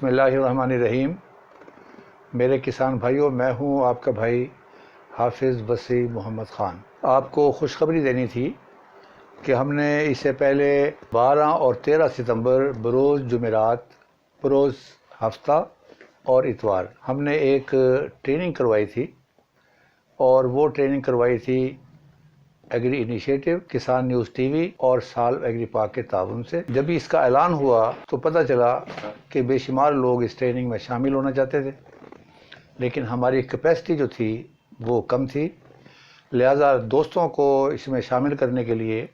بسم اللہ الرحمن الرحیم۔ میرے کسان بھائیوں، میں ہوں آپ کا بھائی حافظ وسیع محمد خان۔ آپ کو خوشخبری دینی تھی کہ ہم نے اس سے پہلے 12 اور 13 ستمبر بروز جمعرات، بروز ہفتہ اور اتوار ہم نے ایک ٹریننگ کروائی تھی، اور وہ ٹریننگ کروائی تھی ایگری انیشیٹو، کسان نیوز ٹی وی اور سالو ایگری پاک کے تعاون سے۔ جب اس کا اعلان ہوا تو پتہ چلا کہ بے شمار لوگ اس ٹریننگ میں شامل ہونا چاہتے تھے، لیکن ہماری کیپیسٹی جو تھی وہ کم تھی، لہٰذا دوستوں کو اس میں شامل کرنے کے لیے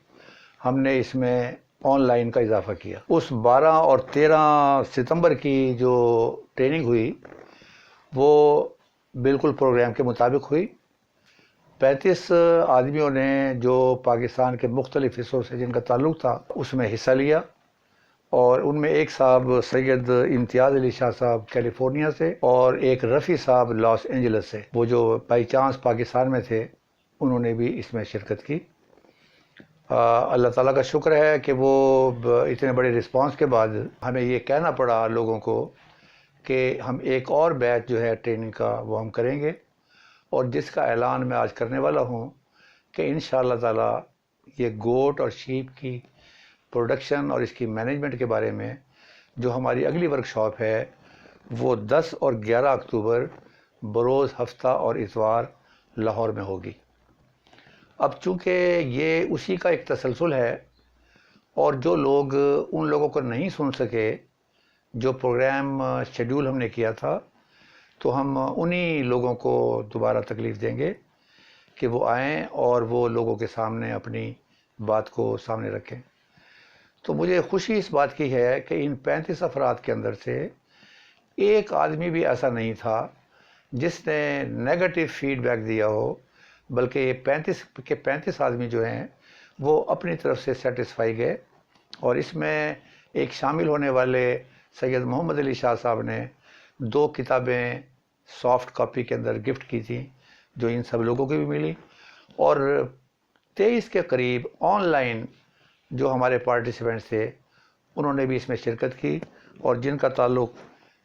ہم نے اس میں آن لائن کا اضافہ کیا۔ اس 12 اور 13 ستمبر کی جو ٹریننگ ہوئی وہ بالکل پروگرام کے مطابق ہوئی۔ 35 آدمیوں نے جو پاکستان کے مختلف حصوں سے جن کا تعلق تھا اس میں حصہ لیا، اور ان میں ایک صاحب سید امتیاز علی شاہ صاحب کیلیفورنیا سے، اور ایک رفیع صاحب لاس اینجلس سے، وہ جو بائی چانس پاکستان میں تھے انہوں نے بھی اس میں شرکت کی۔ اللہ تعالیٰ کا شکر ہے کہ وہ اتنے بڑے رسپانس کے بعد ہمیں یہ کہنا پڑا لوگوں کو کہ ہم ایک اور بیچ جو ہے ٹریننگ کا وہ ہم کریں گے، اور جس کا اعلان میں آج کرنے والا ہوں کہ انشاءاللہ تعالیٰ یہ گوٹ اور شیپ کی پروڈکشن اور اس کی مینجمنٹ کے بارے میں جو ہماری اگلی ورکشاپ ہے وہ 10 اور 11 اکتوبر بروز ہفتہ اور اتوار لاہور میں ہوگی۔ اب چونکہ یہ اسی کا ایک تسلسل ہے، اور جو لوگ ان لوگوں کو نہیں سن سکے جو پروگرام شیڈول ہم نے کیا تھا، تو ہم انہی لوگوں کو دوبارہ تکلیف دیں گے کہ وہ آئیں اور وہ لوگوں کے سامنے اپنی بات کو سامنے رکھیں۔ تو مجھے خوشی اس بات کی ہے کہ ان 35 افراد کے اندر سے ایک آدمی بھی ایسا نہیں تھا جس نے نیگیٹو فیڈ بیک دیا ہو، بلکہ یہ 35 آدمی جو ہیں وہ اپنی طرف سے سیٹسفائی گئے۔ اور اس میں ایک شامل ہونے والے سید محمد علی شاہ صاحب نے 2 کتابیں سافٹ کاپی کے اندر گفٹ کی تھیں، جو ان سب لوگوں کو بھی ملی، اور 23 کے قریب آن لائن جو ہمارے پارٹیسپینٹس تھے انہوں نے بھی اس میں شرکت کی، اور جن کا تعلق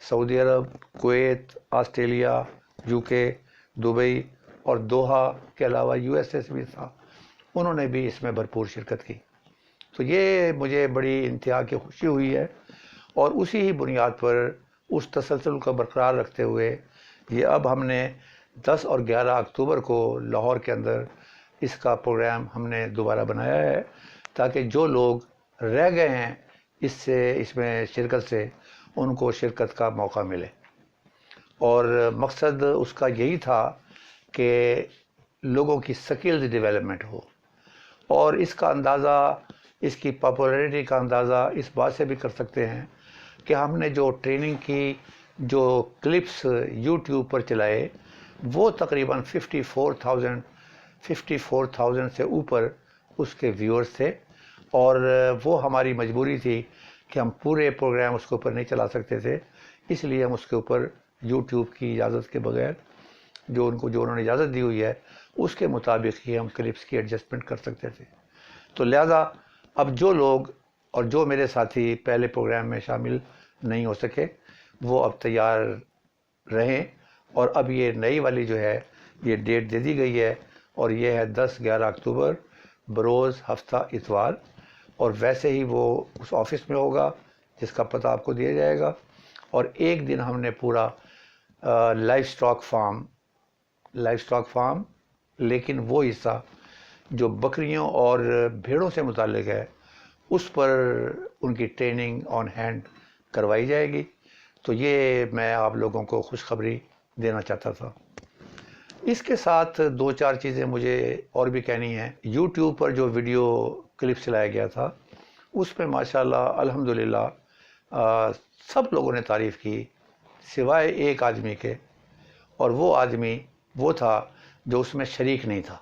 سعودی عرب، کویت، آسٹریلیا، یو کے، دبئی اور دوحہ کے علاوہ یو ایس اے سے بھی تھا، انہوں نے بھی اس میں بھرپور شرکت کی۔ تو یہ مجھے بڑی انتہا کی خوشی ہوئی ہے، اور اسی ہی بنیاد پر اس تسلسل کو برقرار رکھتے ہوئے یہ اب ہم نے 10 اور 11 اکتوبر کو لاہور کے اندر اس کا پروگرام ہم نے دوبارہ بنایا ہے، تاکہ جو لوگ رہ گئے ہیں اس میں شرکت سے ان کو شرکت کا موقع ملے۔ اور مقصد اس کا یہی تھا کہ لوگوں کی سکلز ڈیولپمنٹ ہو، اور اس کا اندازہ، اس کی پاپولیرٹی کا اندازہ اس بات سے بھی کر سکتے ہیں کہ ہم نے جو ٹریننگ کی جو کلپس یوٹیوب پر چلائے وہ تقریباً 54,000 سے اوپر اس کے ویورز تھے، اور وہ ہماری مجبوری تھی کہ ہم پورے پروگرام اس کے اوپر نہیں چلا سکتے تھے، اس لیے ہم اس کے اوپر یوٹیوب کی اجازت کے بغیر جو انہوں نے اجازت دی ہوئی ہے اس کے مطابق ہی ہم کلپس کی ایڈجسٹمنٹ کر سکتے تھے۔ تو لہذا اب جو لوگ اور جو میرے ساتھی پہلے پروگرام میں شامل نہیں ہو سکے وہ اب تیار رہیں، اور اب یہ نئی والی جو ہے یہ ڈیٹ دے دی گئی ہے، اور یہ ہے 10-11 اکتوبر بروز ہفتہ اتوار، اور ویسے ہی وہ اس آفس میں ہوگا جس کا پتہ آپ کو دیا جائے گا۔ اور ایک دن ہم نے پورا لائف سٹاک فارم لیکن وہ حصہ جو بکریوں اور بھیڑوں سے متعلق ہے اس پر ان کی ٹریننگ آن ہینڈ کروائی جائے گی۔ تو یہ میں آپ لوگوں کو خوشخبری دینا چاہتا تھا۔ اس کے ساتھ 2-4 چیزیں مجھے اور بھی کہنی ہیں۔ یوٹیوب پر جو ویڈیو کلپ چلایا گیا تھا اس میں ماشاءاللہ الحمدللہ سب لوگوں نے تعریف کی سوائے ایک آدمی کے، اور وہ آدمی وہ تھا جو اس میں شریک نہیں تھا۔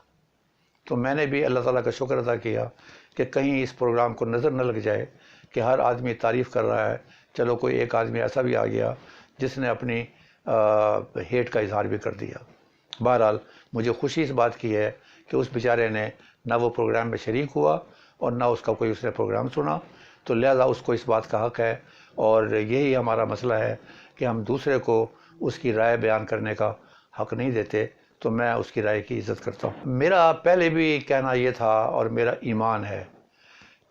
تو میں نے بھی اللہ تعالیٰ کا شکر ادا کیا کہ کہیں اس پروگرام کو نظر نہ لگ جائے کہ ہر آدمی تعریف کر رہا ہے، چلو کوئی ایک آدمی ایسا بھی آ گیا جس نے اپنی ہیٹ کا اظہار بھی کر دیا۔ بہرحال مجھے خوشی اس بات کی ہے کہ اس بیچارے نے نہ وہ پروگرام میں شریک ہوا اور نہ اس کا کوئی اس نے پروگرام سنا، تو لہذا اس کو اس بات کا حق ہے، اور یہی ہمارا مسئلہ ہے کہ ہم دوسرے کو اس کی رائے بیان کرنے کا حق نہیں دیتے، تو میں اس کی رائے کی عزت کرتا ہوں۔ میرا پہلے بھی کہنا یہ تھا، اور میرا ایمان ہے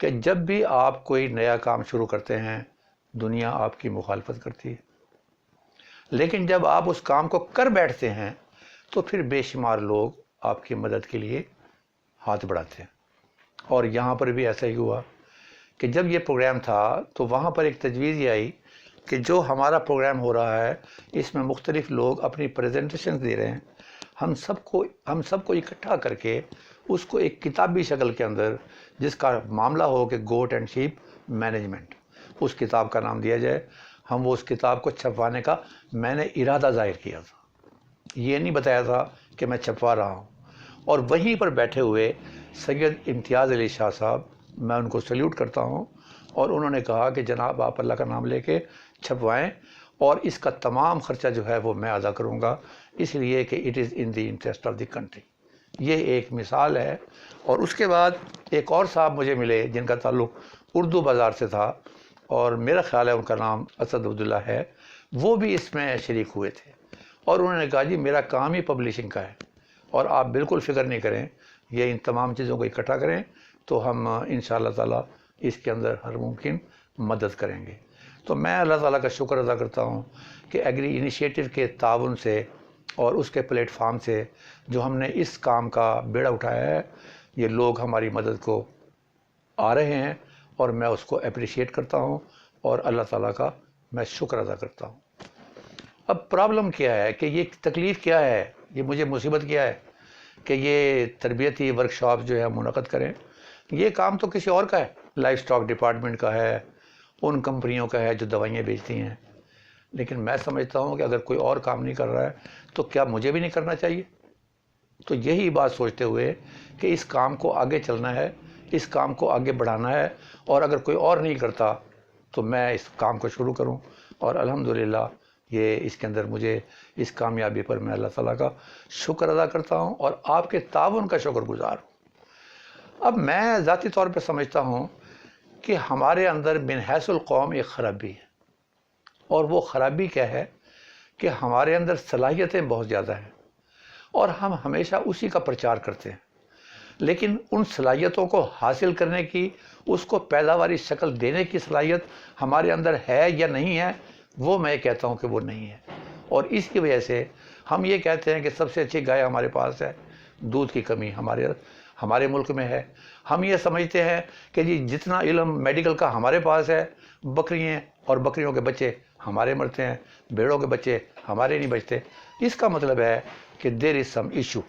کہ جب بھی آپ کوئی نیا کام شروع کرتے ہیں دنیا آپ کی مخالفت کرتی ہے، لیکن جب آپ اس کام کو کر بیٹھتے ہیں تو پھر بے شمار لوگ آپ کی مدد کے لیے ہاتھ بڑھاتے ہیں۔ اور یہاں پر بھی ایسا ہی ہوا کہ جب یہ پروگرام تھا تو وہاں پر ایک تجویز یہ آئی کہ جو ہمارا پروگرام ہو رہا ہے اس میں مختلف لوگ اپنی پریزنٹیشن دے رہے ہیں، ہم سب کو اکٹھا کر کے اس کو ایک کتابی شکل کے اندر، جس کا معاملہ ہو کہ گوٹ اینڈ شیپ مینجمنٹ، اس کتاب کا نام دیا جائے۔ ہم وہ اس کتاب کو چھپوانے کا میں نے ارادہ ظاہر کیا تھا، یہ نہیں بتایا تھا کہ میں چھپوا رہا ہوں۔ اور وہیں پر بیٹھے ہوئے سید امتیاز علی شاہ صاحب، میں ان کو سلیوٹ کرتا ہوں، اور انہوں نے کہا کہ جناب آپ اللہ کا نام لے کے چھپوائیں، اور اس کا تمام خرچہ جو ہے وہ میں ادا کروں گا، اس لیے کہ it is in the interest of the country. یہ ایک مثال ہے۔ اور اس کے بعد ایک اور صاحب مجھے ملے جن کا تعلق اردو بازار سے تھا، اور میرا خیال ہے ان کا نام اسد عبداللہ ہے، وہ بھی اس میں شریک ہوئے تھے، اور انہوں نے کہا جی میرا کام ہی پبلشنگ کا ہے، اور آپ بالکل فکر نہیں کریں، یہ ان تمام چیزوں کو اکٹھا کریں تو ہم انشاءاللہ تعالیٰ اس کے اندر ہر ممکن مدد کریں گے۔ تو میں اللہ تعالیٰ کا شکر ادا کرتا ہوں کہ ایگری انیشیٹو کے تعاون سے اور اس کے پلیٹ فارم سے جو ہم نے اس کام کا بیڑا اٹھایا ہے، یہ لوگ ہماری مدد کو آ رہے ہیں، اور میں اس کو اپریشیٹ کرتا ہوں، اور اللہ تعالیٰ کا میں شکر ادا کرتا ہوں۔ اب پرابلم کیا ہے کہ یہ تکلیف کیا ہے، یہ مجھے مصیبت کیا ہے کہ یہ تربیتی ورکشاپ جو ہے منعقد کریں۔ یہ کام تو کسی اور کا ہے، لائف سٹاک ڈپارٹمنٹ کا ہے، ان کمپنیوں کا ہے جو دوائیاں بیچتی ہیں، لیکن میں سمجھتا ہوں کہ اگر کوئی اور کام نہیں کر رہا ہے تو کیا مجھے بھی نہیں کرنا چاہیے؟ تو یہی بات سوچتے ہوئے کہ اس کام کو آگے چلنا ہے، اس کام کو آگے بڑھانا ہے، اور اگر کوئی اور نہیں کرتا تو میں اس کام کو شروع کروں، اور الحمدللہ یہ اس کے اندر مجھے اس کامیابی پر میں اللہ تعالیٰ کا شکر ادا کرتا ہوں، اور آپ کے تعاون کا شکر گزار ہوں۔ اب میں ذاتی طور پہ سمجھتا ہوں کہ ہمارے اندر من حیث القوم ایک خرابی ہے، اور وہ خرابی کیا ہے کہ ہمارے اندر صلاحیتیں بہت زیادہ ہیں، اور ہم ہمیشہ اسی کا پرچار کرتے ہیں، لیکن ان صلاحیتوں کو حاصل کرنے کی، اس کو پیداواری شکل دینے کی صلاحیت ہمارے اندر ہے یا نہیں ہے، وہ میں کہتا ہوں کہ وہ نہیں ہے۔ اور اس کی وجہ سے ہم یہ کہتے ہیں کہ سب سے اچھی گائے ہمارے پاس ہے، دودھ کی کمی ہمارے ملک میں ہے۔ ہم یہ سمجھتے ہیں کہ جی جتنا علم میڈیکل کا ہمارے پاس ہے، بکریاں اور بکریوں کے بچے ہمارے مرتے ہیں، بھیڑوں کے بچے ہمارے نہیں بچتے۔ اس کا مطلب ہے کہ دیر از سم ایشو،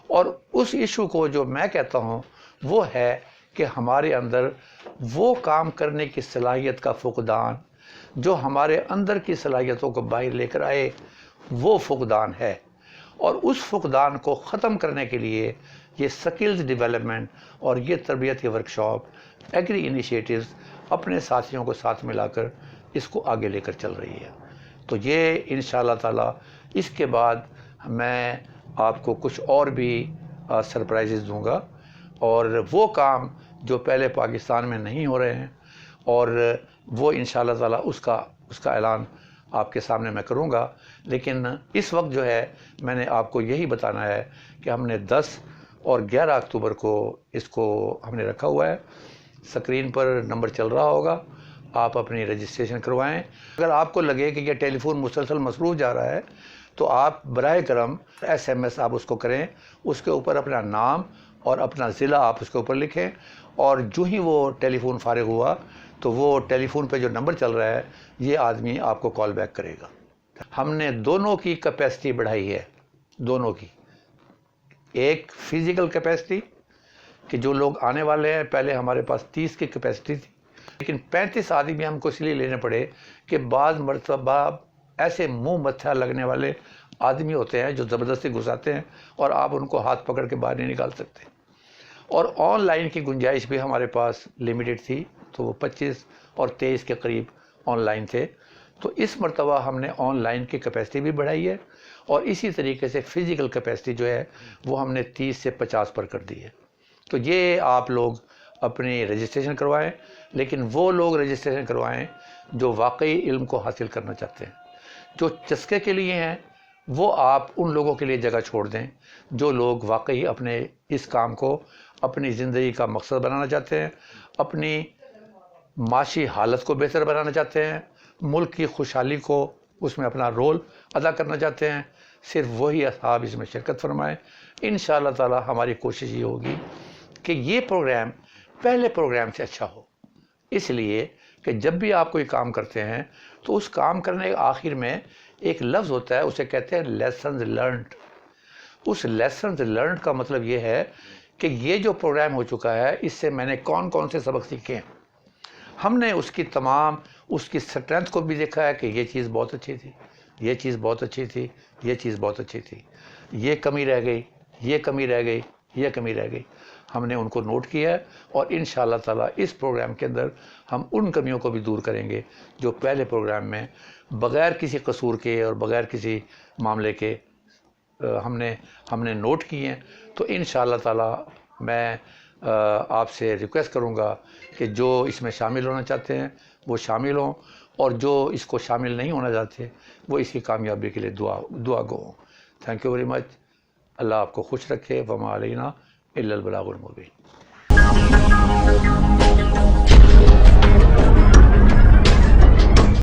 اور اس ایشو کو جو میں کہتا ہوں وہ ہے کہ ہمارے اندر وہ کام کرنے کی صلاحیت کا فقدان، جو ہمارے اندر کی صلاحیتوں کو باہر لے کر آئے، وہ فقدان ہے۔ اور اس فقدان کو ختم کرنے کے لیے یہ سکلز ڈیولپمنٹ اور یہ تربیتی ورکشاپ ایگری انیشیٹوز اپنے ساتھیوں کو ساتھ ملا کر اس کو آگے لے کر چل رہی ہے۔ تو یہ انشاءاللہ تعالیٰ اس کے بعد میں آپ کو کچھ اور بھی سرپرائزز دوں گا، اور وہ کام جو پہلے پاکستان میں نہیں ہو رہے ہیں، اور وہ انشاءاللہ تعالیٰ اس کا اعلان آپ کے سامنے میں کروں گا۔ لیکن اس وقت جو ہے میں نے آپ کو یہی بتانا ہے کہ ہم نے 10 اور 11 اکتوبر کو اس کو ہم نے رکھا ہوا ہے۔ سکرین پر نمبر چل رہا ہوگا، آپ اپنی رجسٹریشن کروائیں۔ اگر آپ کو لگے کہ یہ ٹیلی فون مسلسل مصروف جا رہا ہے تو آپ براہ کرم SMS آپ اس کو کریں، اس کے اوپر اپنا نام اور اپنا ضلع آپ اس کے اوپر لکھیں، اور جو ہی وہ ٹیلی فون فارغ ہوا تو وہ ٹیلی فون پہ جو نمبر چل رہا ہے یہ آدمی آپ کو کال بیک کرے گا۔ ہم نے دونوں کی کیپیسٹی بڑھائی ہے، دونوں کی، ایک فزیکل کیپیسٹی کہ جو لوگ آنے والے ہیں، پہلے ہمارے پاس 30 کی کیپیسٹی تھی، لیکن 35 آدمی ہم کو اس لیے لینے پڑے کہ بعض مرتبہ ایسے منہ متھا لگنے والے آدمی ہوتے ہیں جو زبردستی گھساتے ہیں، اور آپ ان کو ہاتھ پکڑ کے باہر نہیں نکال سکتے۔ اور آن لائن کی گنجائش بھی ہمارے پاس لمیٹڈ تھی، تو وہ 25 اور 23 کے قریب آن لائن تھے۔ تو اس مرتبہ ہم نے آن لائن کی کیپیسٹی بھی بڑھائی ہے، اور اسی طریقے سے فزیکل کیپیسٹی جو ہے وہ ہم نے 30 سے 50 پر کر دی ہے۔ تو یہ آپ لوگ اپنی رجسٹریشن کروائیں، لیکن وہ لوگ رجسٹریشن کروائیں جو واقعی علم کو حاصل کرنا چاہتے ہیں. جو چسکے کے لیے ہیں وہ آپ ان لوگوں کے لیے جگہ چھوڑ دیں جو لوگ واقعی اپنے اس کام کو اپنی زندگی کا مقصد بنانا چاہتے ہیں، اپنی معاشی حالت کو بہتر بنانا چاہتے ہیں، ملک کی خوشحالی کو اس میں اپنا رول ادا کرنا چاہتے ہیں. صرف وہی اصحاب اس میں شرکت فرمائیں. انشاءاللہ تعالی ہماری کوشش یہ ہوگی کہ یہ پروگرام پہلے پروگرام سے اچھا ہو، اس لیے کہ جب بھی آپ کوئی کام کرتے ہیں تو اس کام کرنے کے آخر میں ایک لفظ ہوتا ہے، اسے کہتے ہیں لیسنز لرنڈ. اس لیسنز لرنڈ کا مطلب یہ ہے کہ یہ جو پروگرام ہو چکا ہے اس سے میں نے کون کون سے سبق سیکھے ہیں. ہم نے اس کی اسٹرینتھ کو بھی دیکھا ہے کہ یہ چیز بہت اچھی تھی، یہ چیز بہت اچھی تھی، یہ چیز بہت اچھی تھی، یہ کمی رہ گئی، یہ کمی رہ گئی، یہ کمی رہ گئی. ہم نے ان کو نوٹ کیا ہے اور انشاءاللہ تعالیٰ اس پروگرام کے اندر ہم ان کمیوں کو بھی دور کریں گے جو پہلے پروگرام میں بغیر کسی قصور کے اور بغیر کسی معاملے کے ہم نے نوٹ کی ہیں. تو انشاءاللہ تعالیٰ میں آپ سے ریکویسٹ کروں گا کہ جو اس میں شامل ہونا چاہتے ہیں وہ شامل ہوں، اور جو اس کو شامل نہیں ہونا چاہتے وہ اس کی کامیابی کے لیے دعا گو ہوں. Thank you very much. اللہ آپ کو خوش رکھے. وما علینا الا البلاغ المبین.